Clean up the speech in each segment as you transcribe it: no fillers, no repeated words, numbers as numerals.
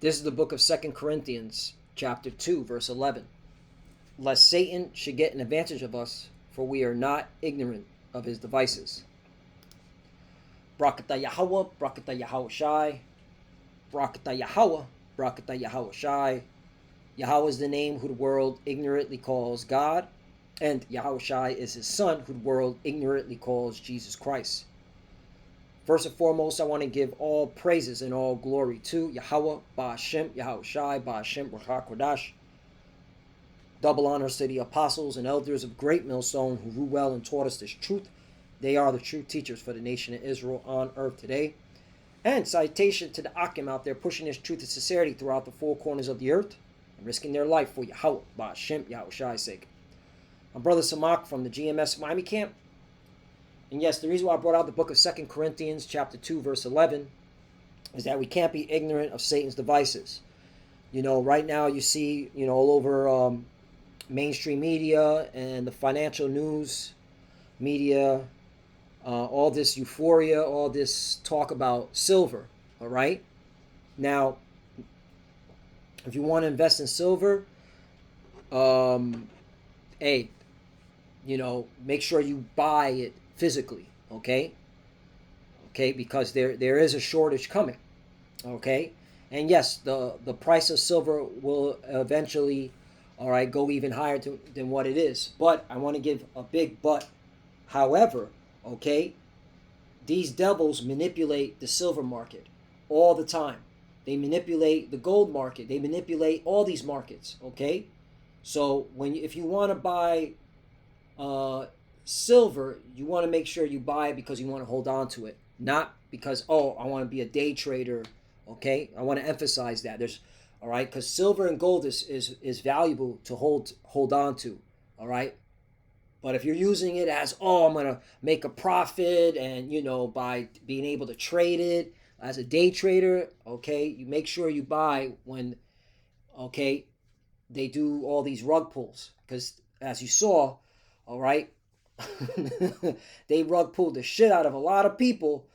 This is the book of 2 Corinthians, chapter 2, verse 11. Lest Satan should get an advantage of us, for we are not ignorant of his devices. Brakata Yahweh, Brakata Yahweh Shai, Brakata Yahweh, Brakata Yahweh Shai. Yahweh is the name who the world ignorantly calls God, and Yahweh Shai is his son who the world ignorantly calls Jesus Christ. First and foremost, I want to give all praises and all glory to Yahweh, Ba'ashem, Yahweh Shai, Ba'ashem, Ruach HaKodesh. Double honors to the apostles and elders of Great Millstone who rule well and taught us this truth. They are the true teachers for the nation of Israel on earth today. And citation to the Akim out there pushing this truth and sincerity throughout the four corners of the earth and risking their life for Yahweh, Ba'ashem, Yahweh Shai's sake. I'm Brother Samak from the GMS Miami camp. And yes, the reason why I brought out the book of 2 Corinthians chapter 2, verse 11 is that we can't be ignorant of Satan's devices. You know, right now you see, all over mainstream media and the financial news media, all this euphoria, all this talk about silver, all right? Now, if you want to invest in silver, hey, make sure you buy it physically, okay? Okay, because there is a shortage coming, okay? And yes, the price of silver will eventually, all right, go even higher than what it is. But I want to give a big but. However, okay, these devils manipulate the silver market all the time. They manipulate the gold market. They manipulate all these markets, okay? So if you want to buy silver, you want to make sure you buy it because you want to hold on to it, not because I want to be a day trader. Okay, I want to emphasize that all right, because silver and gold is valuable to hold on to. All right, but if you're using it as I'm gonna make a profit and by being able to trade it as a day trader, okay, you make sure you buy when they do all these rug pulls, because as you saw, all right, they rug pulled the shit out of a lot of people,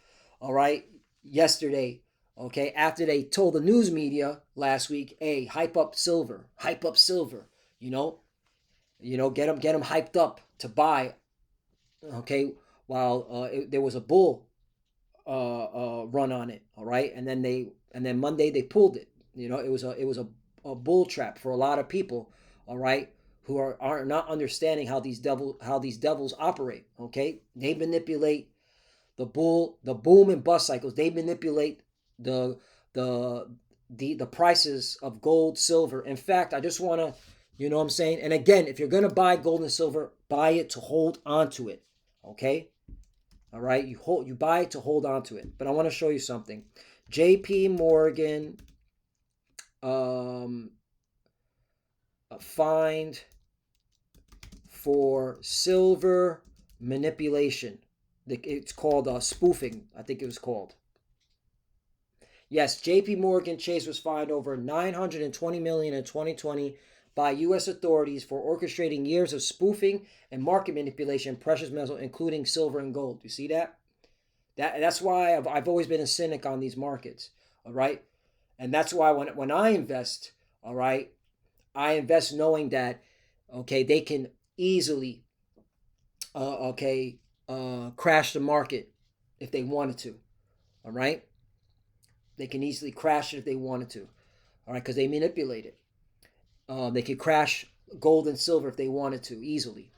all right, yesterday, okay, after they told the news media last week, hey, hype up silver, get them hyped up to buy, okay, while there was a bull run on it, all right, and then Monday they pulled it. It was a bull trap for a lot of people, all right, who are not understanding how these devils operate. Okay, they manipulate the boom and bust cycles. They manipulate the prices of gold, silver. In fact, I just want to, what I'm saying. And again, if you're gonna buy gold and silver, buy it to hold on to it. Okay, all right. You buy it to hold on to it. But I want to show you something. J.P. Morgan. Find for silver manipulation. It's called spoofing, I think it was called. Yes, J.P. Morgan Chase was fined over $920 million in 2020 by U.S. authorities for orchestrating years of spoofing and market manipulation of precious metals, including silver and gold. You see that? That's why I've always been a cynic on these markets. All right, and that's why when I invest, all right, I invest knowing that, okay, they can easily, crash the market if they wanted to. All right, they can easily crash it if they wanted to. All right, because they manipulate it. They could crash gold and silver if they wanted to easily.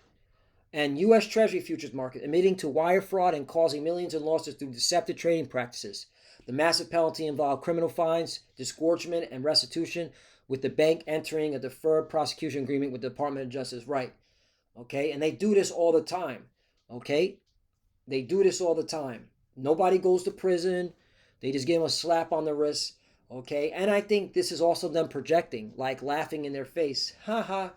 And U.S. Treasury futures market admitting to wire fraud and causing millions in losses through deceptive trading practices. The massive penalty involved criminal fines, disgorgement, and restitution, with the bank entering a deferred prosecution agreement with the Department of Justice. Right. Okay. And they do this all the time. Okay. They do this all the time. Nobody goes to prison. They just give them a slap on the wrist. Okay. And I think this is also them projecting, like laughing in their face. Haha.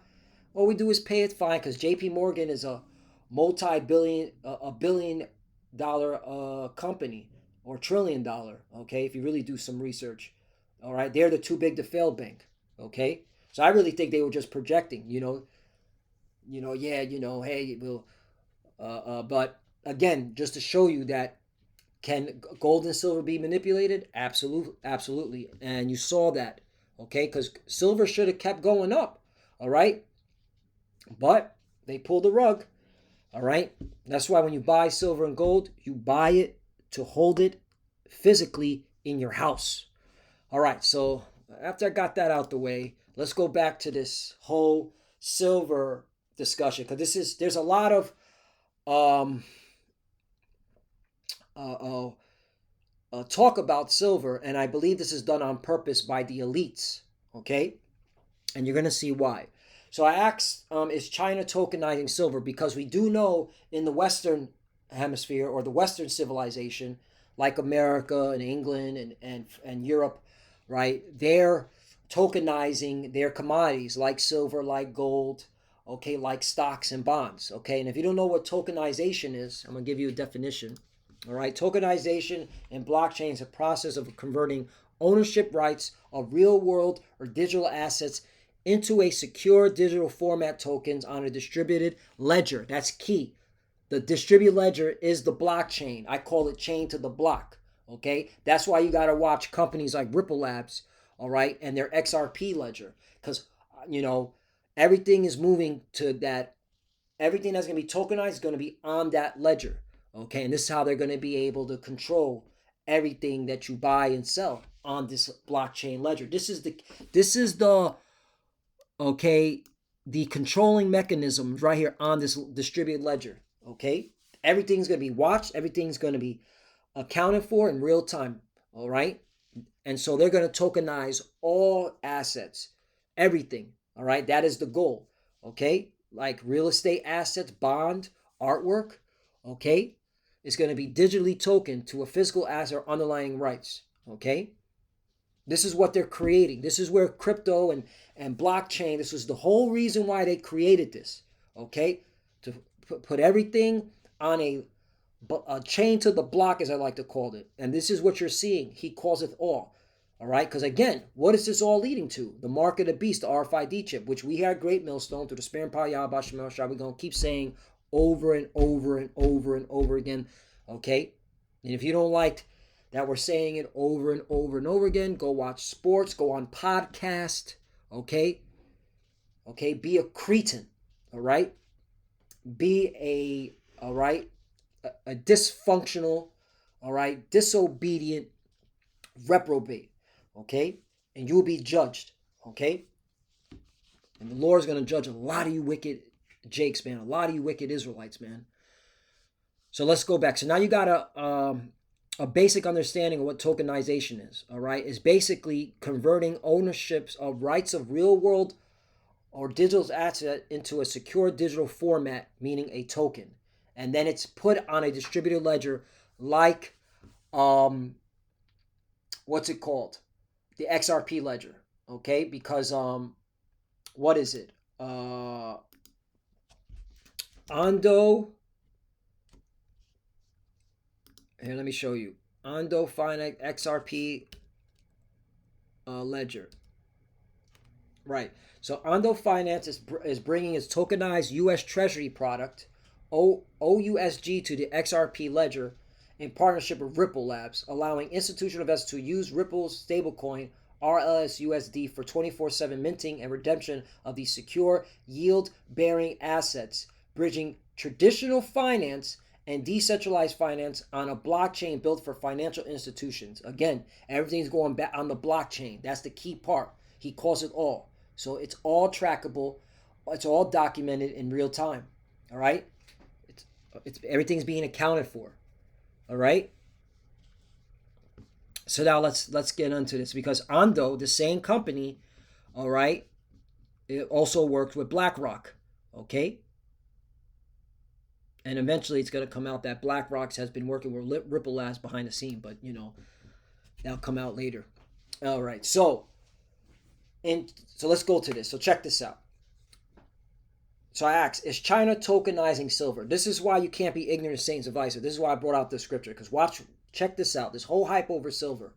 All we do is pay it fine, because JP Morgan is a multi-billion, a billion-dollar company, or trillion-dollar, okay, if you really do some research. All right, they're the too big to fail bank. Okay, so I really think they were just projecting, hey, we'll, but again, just to show you that Can gold and silver be manipulated? Absolutely. And you saw that, okay? Because silver should have kept going up, all right? But they pulled the rug, all right? That's why when you buy silver and gold, you buy it to hold it physically in your house. All right, so after I got that out the way, let's go back to this whole silver discussion because there's a lot of um, uh, uh, talk about silver, and I believe this is done on purpose by the elites. Okay, and you're gonna see why. So I asked, is China tokenizing silver? Because we do know in the Western hemisphere or the Western civilization, like America and England and Europe, right? They're tokenizing their commodities like silver, like gold, okay, like stocks and bonds, okay. And if you don't know what tokenization is, I'm gonna give you a definition. All right, tokenization in blockchain is a process of converting ownership rights of real world or digital assets into a secure digital format tokens on a distributed ledger. That's key. The distributed ledger is the blockchain. I call it chain to the block. Okay, that's why you got to watch companies like Ripple Labs, all right, and their XRP ledger, because everything is moving to that. Everything that's going to be tokenized is going to be on that ledger. Okay, and this is how they're going to be able to control everything that you buy and sell on this blockchain ledger. This is the okay, the controlling mechanisms right here on this distributed ledger. Okay, everything's going to be watched, everything's going to be accounted for in real time. All right, and so they're going to tokenize all assets, everything. All right, that is the goal. Okay, like real estate assets, bond, artwork. Okay, it's going to be digitally tokened to a physical asset or underlying rights. Okay, this is what they're creating. This is where crypto and blockchain, this was the whole reason why they created this. Okay, to put everything on a chain to the block, as I like to call it. And this is what you're seeing. He calls it all. All right, because again, what is this all leading to? The mark of the beast, the RFID chip, which we had Great Millstone through the Spirit and Power Yahweh Shemel Shah. We're going to keep saying over and over and over and over again. Okay, and if you don't like that we're saying it over and over and over again, go watch sports, go on podcast. Okay, be a cretin. All right, be a dysfunctional, all right, disobedient reprobate, okay, and you'll be judged, okay, and the Lord's going to judge a lot of you wicked Jakes, man, a lot of you wicked Israelites, man. So let's go back. So now you got a basic understanding of what tokenization is, all right. Is basically converting ownerships of rights of real world or digital asset into a secure digital format, meaning a token, and then it's put on a distributed ledger like what's it called, the XRP ledger, okay, because what is it, Ondo, here, let me show you. Ondo Finite XRP ledger. Right. So Ondo Finance is bringing its tokenized U.S. Treasury product, OUSG, to the XRP ledger in partnership with Ripple Labs, allowing institutional investors to use Ripple's stablecoin RLSUSD for 24/7 minting and redemption of these secure, yield-bearing assets, bridging traditional finance and decentralized finance on a blockchain built for financial institutions. Again, everything's going back on the blockchain. That's the key part. He calls it all. So it's all trackable. It's all documented in real time. All right? It's everything's being accounted for. All right? So now let's get into this, because Ondo, the same company, all right, it also works with BlackRock. Okay? And eventually it's going to come out that BlackRock has been working with Ripple Labs behind the scene, but that'll come out later. All right, so let's go to this. So check this out. So I asked, is China tokenizing silver? This is why you can't be ignorant of Satan's advice. This is why I brought out this scripture, because check this out. This whole hype over silver.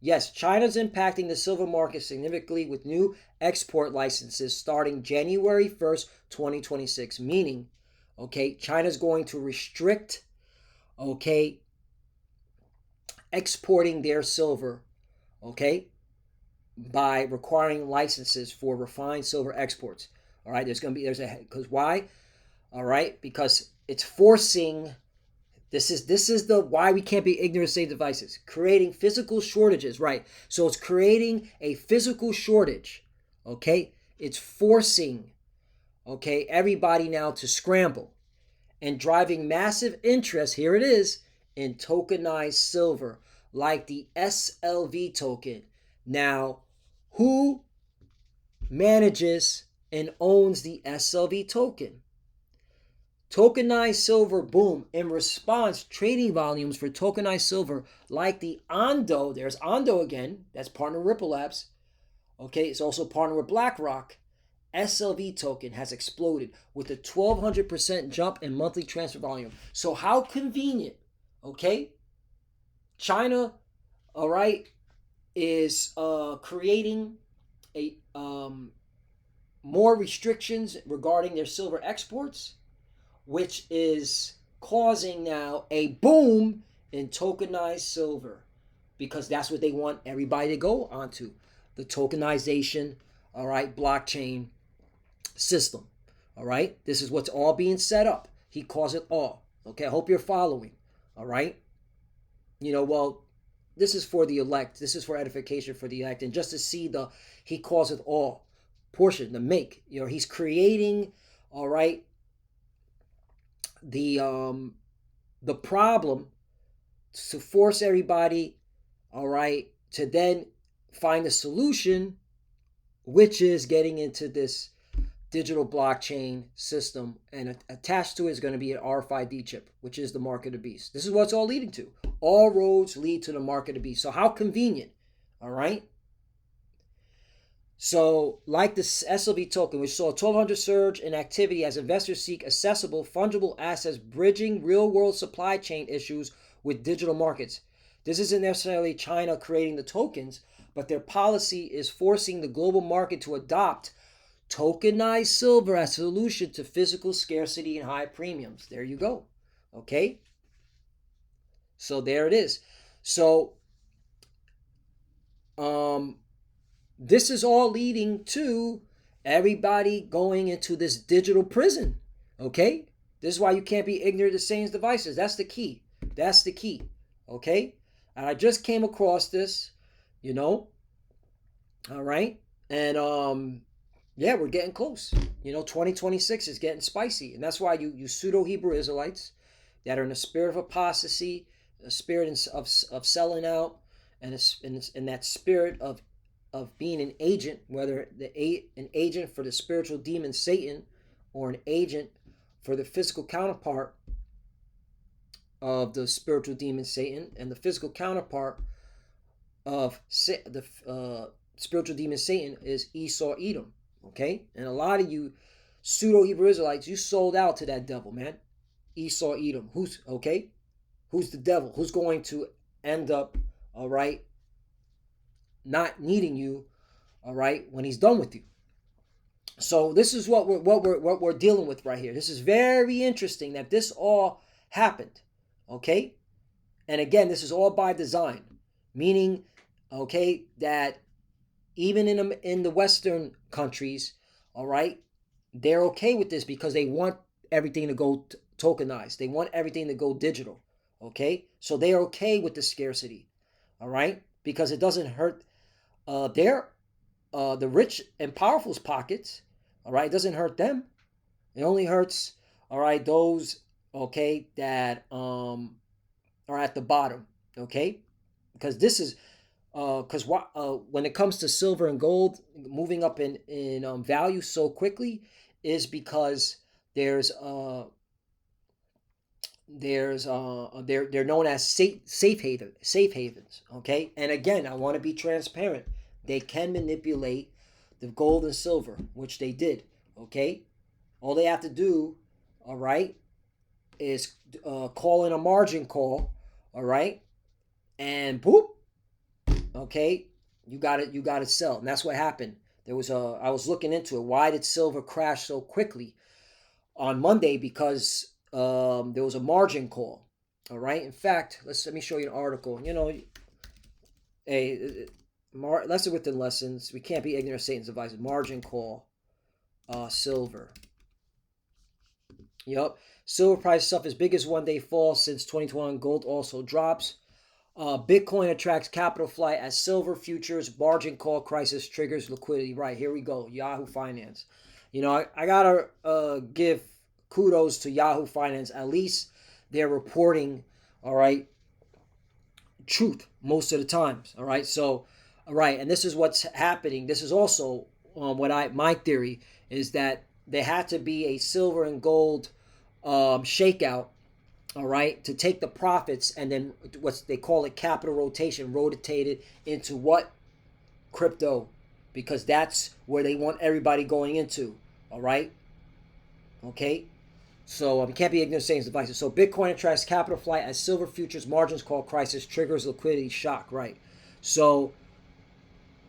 Yes, China's impacting the silver market significantly with new export licenses starting January 1st, 2026, meaning, okay, China's going to restrict, okay, exporting their silver, okay, by requiring licenses for refined silver exports. All right, because why? All right, because it's forcing. This is the why we can't be ignorant of state devices. Creating physical shortages, right? So it's creating a physical shortage. Okay, it's forcing, okay, everybody now to scramble and driving massive interest. Here it is in tokenized silver, like the SLV token. Now, who manages and owns the SLV token? Tokenized silver boom. In response, trading volumes for tokenized silver, like the Ondo, there's Ondo again, that's partner with Ripple Labs. Okay, it's also partnered with BlackRock. SLV token has exploded with a 1,200% jump in monthly transfer volume. So how convenient, okay? China, all right, is creating a more restrictions regarding their silver exports, which is causing now a boom in tokenized silver because that's what they want everybody to go onto, the tokenization, all right, blockchain system. All right, this is what's all being set up. He calls it all. Okay, I hope you're following. All right, well, this is for the elect. This is for edification for the elect, and just to see he calls it all portion, the make. He's creating. All right, the problem to force everybody. All right, to then find a solution, which is getting into this digital blockchain system, and attached to it is going to be an RFID chip, which is the mark of the beast. This is what it's all leading to. All roads lead to the mark of the beast. So how convenient, all right? So like this SLV token, which saw a 1,200 surge in activity as investors seek accessible, fungible assets bridging real-world supply chain issues with digital markets. This isn't necessarily China creating the tokens, but their policy is forcing the global market to adopt tokenized silver as a solution to physical scarcity and high premiums. There you go. Okay? So there it is. So this is all leading to everybody going into this digital prison. Okay? This is why you can't be ignorant of Satan's devices. That's the key. That's the key. Okay? And I just came across this, all right? And yeah, we're getting close. 2026 is getting spicy. And that's why you pseudo-Hebrew Israelites that are in a spirit of apostasy, a spirit of selling out, and in that spirit of being an agent, whether an agent for the spiritual demon Satan or an agent for the physical counterpart of the spiritual demon Satan, and the physical counterpart of the spiritual demon Satan is Esau Edom. Okay? And a lot of you pseudo-Hebrew Israelites, you sold out to that devil, man. Esau Edom. Who's the devil? Who's going to end up, all right, not needing you, all right, when he's done with you? So this is what we're dealing with right here. This is very interesting that this all happened. Okay? And again, this is all by design, meaning, okay, that even in the Western countries, all right, they're okay with this because they want everything to go tokenized. They want everything to go digital. Okay, so they're okay with the scarcity. All right, because it doesn't hurt the rich and powerful's pockets. All right, it doesn't hurt them. It only hurts, all right, those, okay, that are at the bottom. Okay, because this is because when it comes to silver and gold moving up in value so quickly is because they're known as safe havens. Okay, and again, I want to be transparent. They can manipulate the gold and silver, which they did. Okay, all they have to do, all right, is call in a margin call. All right, and boop. Okay, you got to sell, and that's what happened. I was looking into it. Why did silver crash so quickly on Monday? Because there was a margin call. All right. In fact, let me show you an article. You know, a lesson within lessons. We can't be ignorant of Satan's devices. Margin call, silver. Yep. Silver price suffers biggest one-day fall since 2021. Gold also drops. Bitcoin attracts capital flight as silver futures margin call crisis triggers liquidity. Right, here we go. Yahoo Finance. You know, I gotta give kudos to Yahoo Finance. At least they're reporting, all right, truth most of the times. All right, so, all right, and this is what's happening. This is also my theory is that there had to be a silver and gold shakeout, all right, to take the profits and then what they call it capital rotation, rotate it into what? Crypto, because that's where they want everybody going into, all right? Okay, so you can't be ignorant of Satan's devices. So Bitcoin attracts capital flight as silver futures margins call crisis triggers liquidity shock, right? So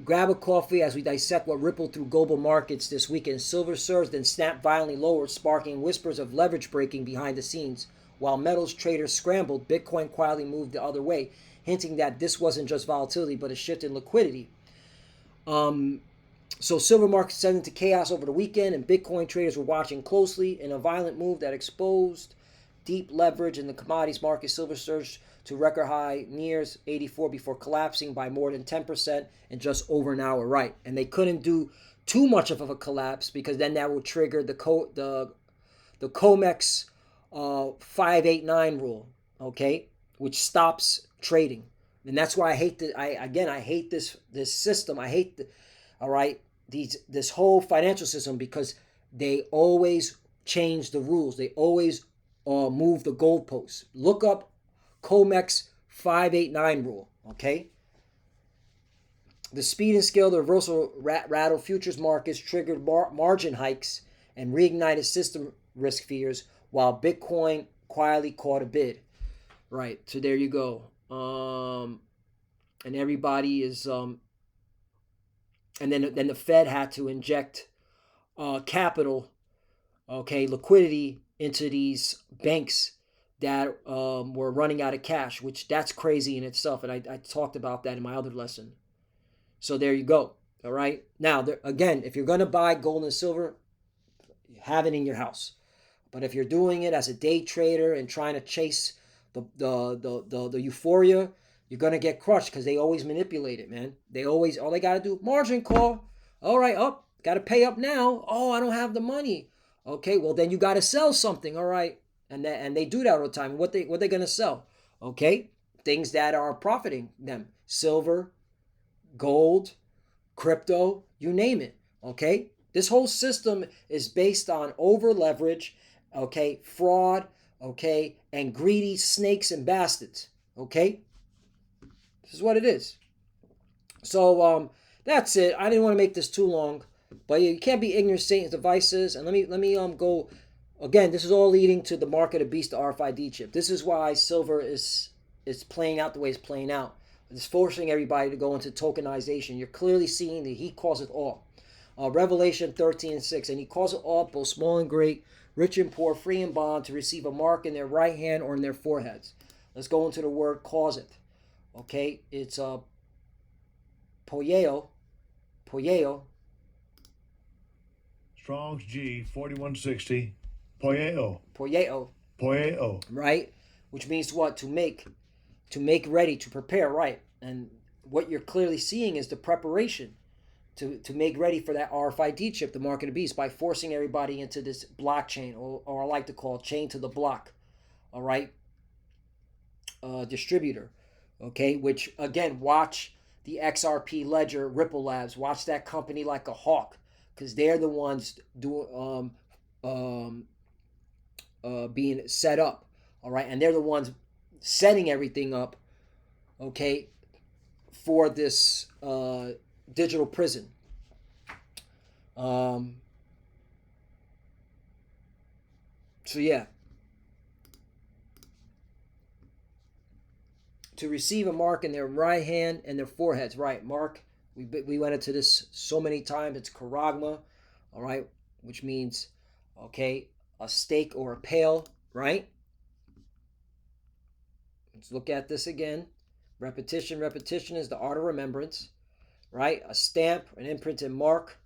grab a coffee as we dissect what rippled through global markets this weekend. Silver surged then snapped violently lower, sparking whispers of leverage breaking behind the scenes. While metals traders scrambled, Bitcoin quietly moved the other way, hinting that this wasn't just volatility, but a shift in liquidity. So silver markets set into chaos over the weekend, and Bitcoin traders were watching closely. In a violent move that exposed deep leverage in the commodities market, silver surged to record high nears 84 before collapsing by more than 10% in just over an hour. Right, and they couldn't do too much of a collapse because then that would trigger the COMEX 589 rule, okay, which stops trading, and that's why I hate I hate this system. I hate all right, this whole financial system because they always change the rules. They always move the goalposts. Look up COMEX 589 rule, okay? The speed and scale of the reversal rattled futures markets, triggered margin hikes, and reignited system risk fears, while Bitcoin quietly caught a bid. Right, so there you go. And everybody is and then the Fed had to inject capital, okay, liquidity into these banks that were running out of cash, which that's crazy in itself. And I talked about that in my other lesson. So there you go. All right. Now, again, if you're going to buy gold and silver, have it in your house. But if you're doing it as a day trader and trying to chase the euphoria, you're gonna get crushed because they always manipulate it, man. All they gotta do margin call. All right, up, gotta pay up now. Oh, I don't have the money. Okay, well then you gotta sell something. All right, and they do that all the time. What they gonna sell? Okay, things that are profiting them: silver, gold, crypto, you name it. Okay, this whole system is based on over leverage, okay, fraud, okay, and greedy snakes and bastards. Okay, this is what it is. So that's it. I didn't want to make this too long, but you can't be ignorant of Satan's devices. And let me go again. This is all leading to the market of beast, the RFID chip. This is why silver is playing out the way it's playing out. It's forcing everybody to go into tokenization. You're clearly seeing that he calls it all. Revelation 13:6, and he calls it all, both small and great, rich and poor, free and bond, to receive a mark in their right hand or in their foreheads. Let's go into the word cause it. Okay, it's poieo. Strong's G 4160. Poieo. Poieo. Right, which means what? To make ready, to prepare. Right, and what you're clearly seeing is the preparation to make ready for that RFID chip, the mark of the beast, by forcing everybody into this blockchain, or I like to call it chain to the block. All right, distributor. Okay, which again, watch the XRP ledger, Ripple Labs. Watch that company like a hawk, because they're the ones doing being set up. All right, and they're the ones setting everything up. Okay, for this digital prison. So yeah, to receive a mark in their right hand and their foreheads. Right, mark. We went into this so many times. It's charagma, all right, which means okay, a stake or a pail, right? Let's look at this again. Repetition is the art of remembrance, right? A stamp, an imprint and mark,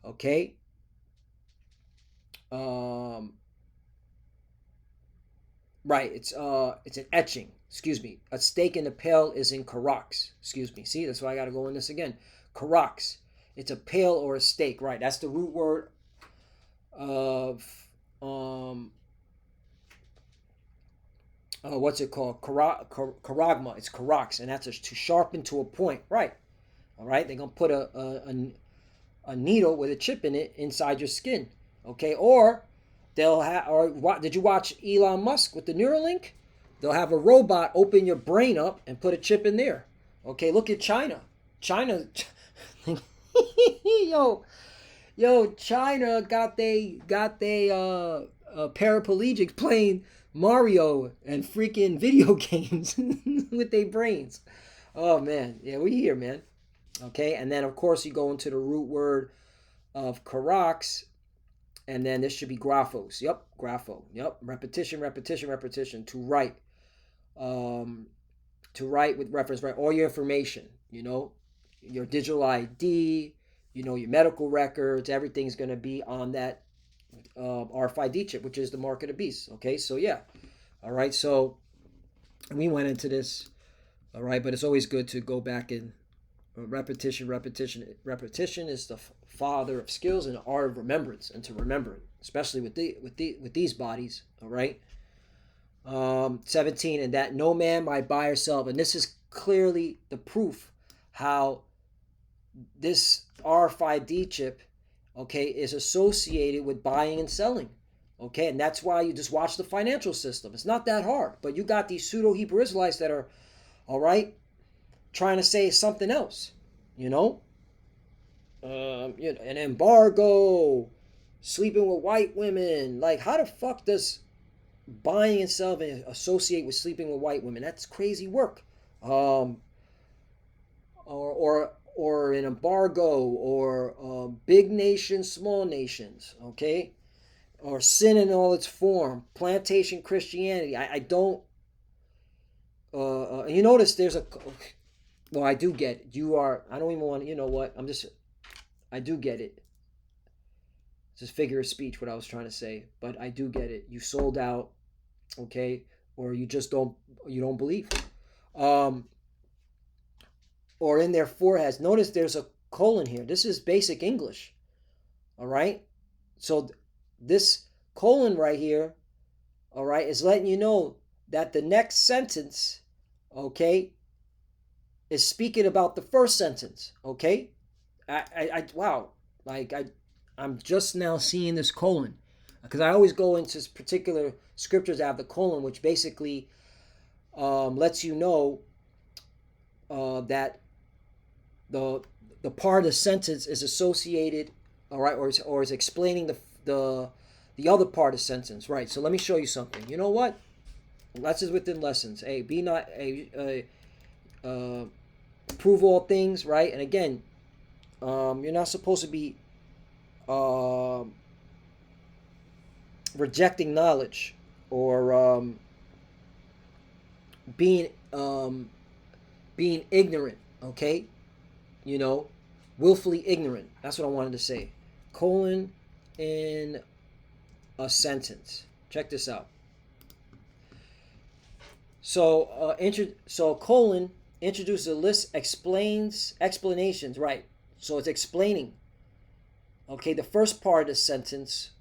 okay? Right, it's an etching, excuse me. A stake in the pail is in Karax, excuse me. See, that's why I got to go in this again. Karax, it's a pail or a stake, right? That's the root word of what's it called? Karagma. It's karax, and that's to sharpen to a point, right? All right, they're gonna put a needle with a chip in it inside your skin, okay? Or they'll have. Or did you watch Elon Musk with the Neuralink? They'll have a robot open your brain up and put a chip in there. Okay, look at China. China, China got they paraplegics playing Mario and freaking video games with their brains. Oh man, yeah, we here, man. Okay, and then of course you go into the root word of karax, and then this should be graphos. Yep, grapho. Yep, repetition. To write. To write with reference, right? All your information, your digital ID, your medical records, everything's going to be on that RFID chip, which is the mark of the beast. Okay, so yeah. All right, so we went into this. All right, but it's always good to go back and repetition is the father of skills and the art of remembrance, and to remember it, especially with these bodies. All right. 17, and that no man might buy or sell. And this is clearly the proof how this RFID chip, okay, is associated with buying and selling. Okay, and that's why you just watch the financial system. It's not that hard, but you got these pseudo Hebrew Israelites that are, all right, trying to say something else, an embargo, sleeping with white women. Like, how the fuck does buying and selling associate with sleeping with white women? That's crazy work. Or an embargo, or big nations, small nations, okay? Or sin in all its form, plantation Christianity. I don't. You notice there's a. Well, I do get it. I don't even want. You know what? I do get it. It's just figure of speech what I was trying to say, but I do get it. You sold out, okay, or you just don't believe. Or in their foreheads. Notice there's a colon here. This is basic English. All right? So this colon right here, all right, is letting you know that the next sentence, okay, is speaking about the first sentence, okay? Wow. I'm just now seeing this colon, because I always go into particular scriptures that have the colon, which basically lets you know that the part of the sentence is associated, all right, or is explaining the other part of the sentence, right? So let me show you something. You know what? Lessons within lessons. Hey, be not prove all things, right? And again, you're not supposed to be rejecting knowledge, or being ignorant, okay? Willfully ignorant. That's what I wanted to say. Colon in a sentence. Check this out. So colon introduces a list, explanations, right? So it's explaining, okay, the first part of the sentence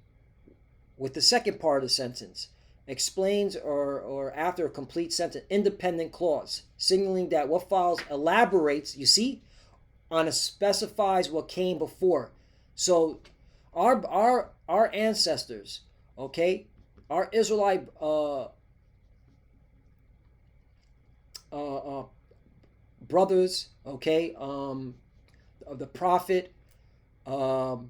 with the second part of the sentence. Explains or after a complete sentence, independent clause, signaling that what follows elaborates, you see, on a specifies what came before. So our ancestors, okay, our Israelite brothers, okay, of the prophet, John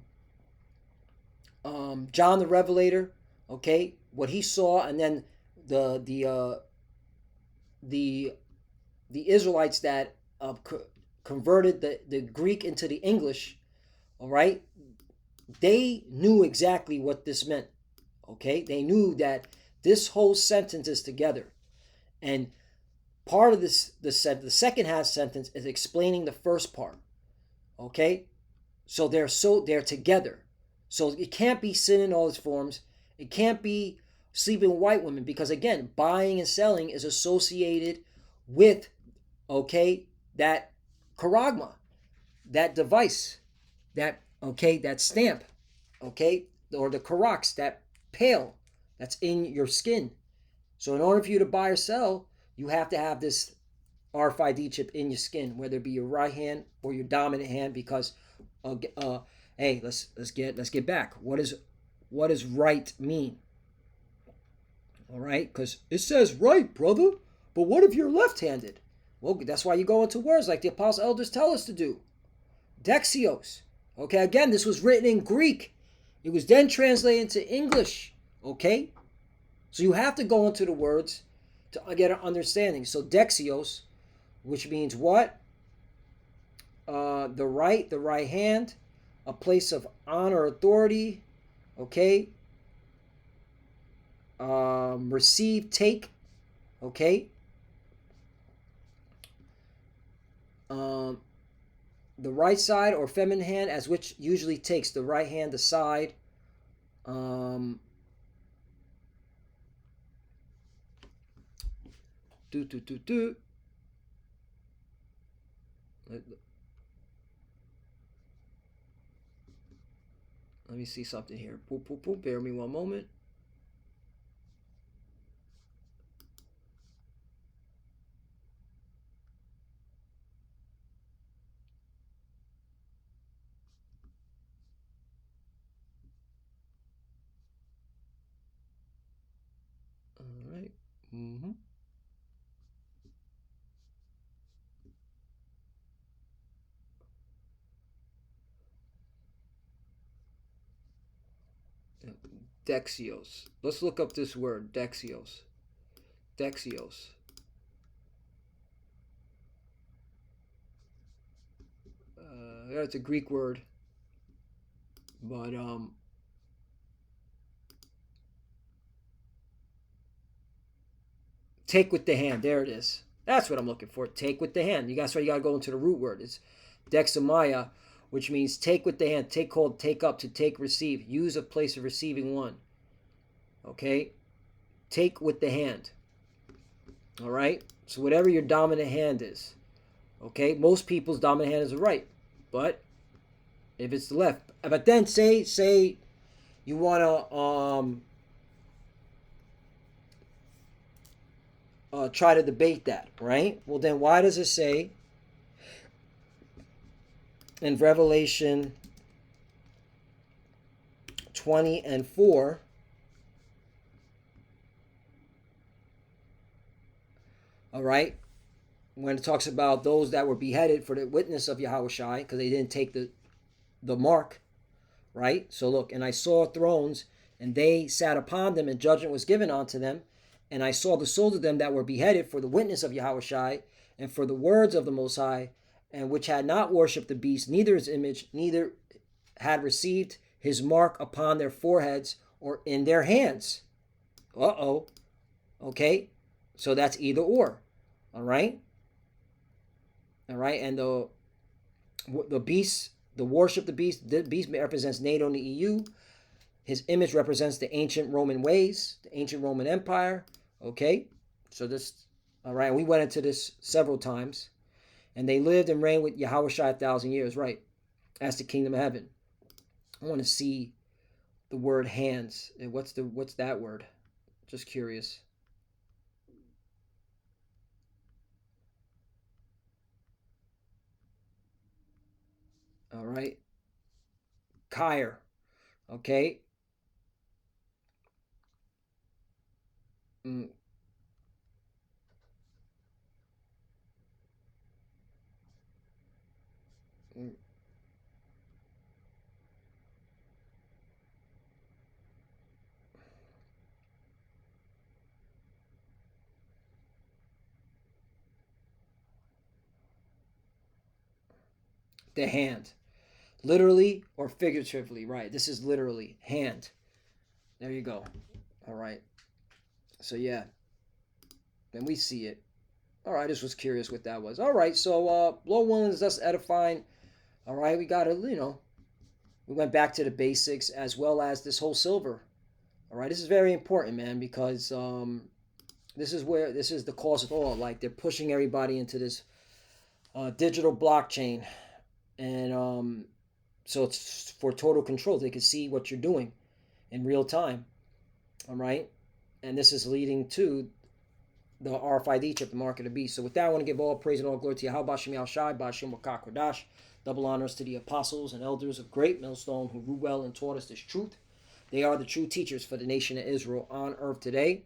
the Revelator, okay, what he saw, and then the Israelites that converted the Greek into the English, all right, they knew exactly what this meant, okay? They knew that this whole sentence is together, and part of the second half sentence is explaining the first part. Okay, so they're together. So it can't be sin in all its forms. It can't be sleeping with white women because again, buying and selling is associated with that charagma, that device, that stamp, or the karax, that pale that's in your skin. So in order for you to buy or sell, you have to have this RFID chip in your skin, whether it be your right hand or your dominant hand. Because, hey, let's get back. What does right mean? All right, because it says right, brother. But what if you're left-handed? Well, that's why you go into words like the apostle elders tell us to do. Dexios. Okay, again, this was written in Greek. It was then translated into English. Okay, so you have to go into the words to get an understanding. So Dexios, which means what? The right hand, a place of honor, authority. Okay. Receive, take. Okay. The right side or feminine hand, as which usually takes the right hand, the side. Let me see something here. Bear me one moment. All right. Dexios. Let's look up this word, Dexios. Dexios. That's a Greek word, but take with the hand. There it is. That's what I'm looking for. Take with the hand. That's why you gotta go into the root word. It's dexamaya, which means take with the hand. Take hold, take up, to take, receive. Use a place of receiving one. Okay? Take with the hand. All right? So whatever your dominant hand is. Okay? Most people's dominant hand is the right. But if it's the left. But then say you want to try to debate that, right? Well, then why does it say in Revelation 20:4, all right, when it talks about those that were beheaded for the witness of Yahushua because they didn't take the mark, right? So look, and I saw thrones, and they sat upon them, and judgment was given unto them. And I saw the souls of them that were beheaded for the witness of Yahushua and for the words of the Most High, and which had not worshipped the beast, neither his image, neither had received his mark upon their foreheads or in their hands. Okay, so that's either or. All right, and the beast, the worship the beast represents NATO and the EU. His image represents the ancient Roman ways, the ancient Roman Empire. Okay, so this, all right, we went into this several times. And they lived and reigned with Yahushua 1,000 years, right? That's the kingdom of heaven. I want to see the word hands. And what's that word? Just curious. All right. Kyre. Okay. The hand. Literally or figuratively, right? This is literally hand. There you go. All right. So yeah. Then we see it. All right, just was curious what that was. All right, so Lord willing is thus edifying. All right, we got to, we went back to the basics as well as this whole silver. All right, this is very important, man, because this is the cause of all. Like they're pushing everybody into this digital blockchain, and so it's for total control. They can see what you're doing in real time. All right, and this is leading to the RFID chip, the mark of the beast. So with that, I want to give all praise and all glory to Yahweh Bashem Yahushai, Bashem Wakakwadash. Double honors to the apostles and elders of Great Millstone who rule well and taught us this truth. They are the true teachers for the nation of Israel on earth today.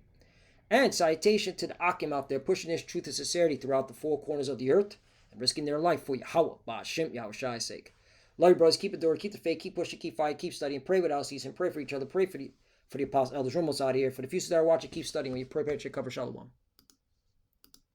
And salutation to the Akim out there pushing this truth and sincerity throughout the four corners of the earth and risking their life for Yahweh, Bashem Yahushai's sake. Love you, brothers. Keep it door, keep the faith, keep pushing, keep fighting, keep studying, pray without ceasing, pray for each other, pray for the apostles, elders, Rumos out here. For the few that are watching, keep studying. When you pray, pray, cover, shalom.